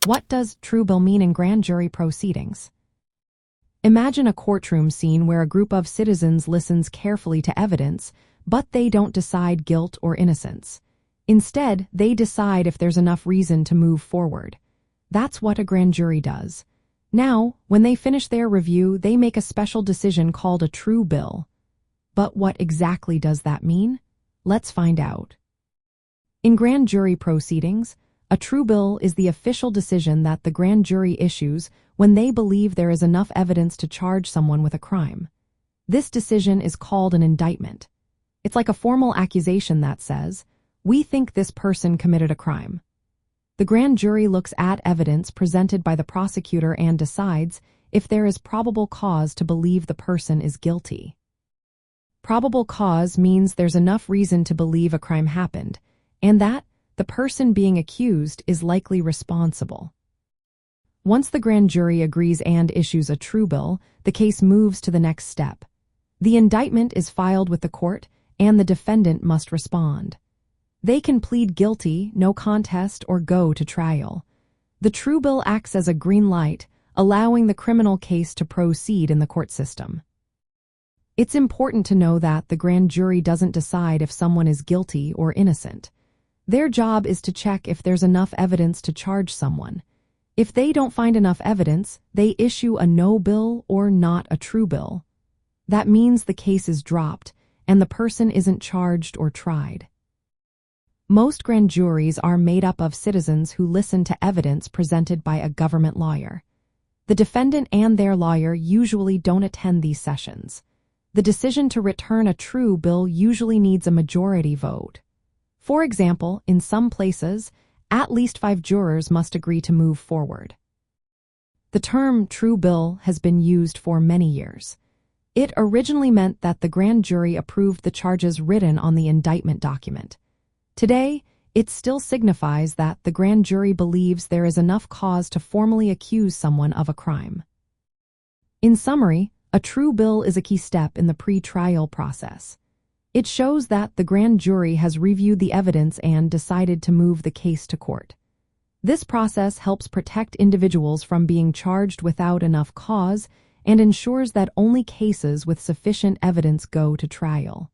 What does true bill mean in grand jury proceedings? Imagine a courtroom scene where a group of citizens listens carefully to evidence, but they don't decide guilt or innocence. Instead, they decide if there's enough reason to move forward. That's what a grand jury does. Now, when they finish their review, they make a special decision called a true bill. But what exactly does that mean? Let's find out. In grand jury proceedings, a true bill is the official decision that the grand jury issues when they believe there is enough evidence to charge someone with a crime. This decision is called an indictment. It's like a formal accusation that says, "We think this person committed a crime." The grand jury looks at evidence presented by the prosecutor and decides if there is probable cause to believe the person is guilty. Probable cause means there's enough reason to believe a crime happened, and that the person being accused is likely responsible. Once the grand jury agrees and issues a true bill, the case moves to the next step. The indictment is filed with the court, and the defendant must respond. They can plead guilty, no contest, or go to trial. The true bill acts as a green light, allowing the criminal case to proceed in the court system. It's important to know that the grand jury doesn't decide if someone is guilty or innocent. Their job is to check if there's enough evidence to charge someone. If they don't find enough evidence, they issue a no bill or not a true bill. That means the case is dropped, and the person isn't charged or tried. Most grand juries are made up of citizens who listen to evidence presented by a government lawyer. The defendant and their lawyer usually don't attend these sessions. The decision to return a true bill usually needs a majority vote. For example, in some places, at least 5 jurors must agree to move forward. The term true bill has been used for many years. It originally meant that the grand jury approved the charges written on the indictment document. Today, it still signifies that the grand jury believes there is enough cause to formally accuse someone of a crime. In summary, a true bill is a key step in the pre-trial process. It shows that the grand jury has reviewed the evidence and decided to move the case to court. This process helps protect individuals from being charged without enough cause and ensures that only cases with sufficient evidence go to trial.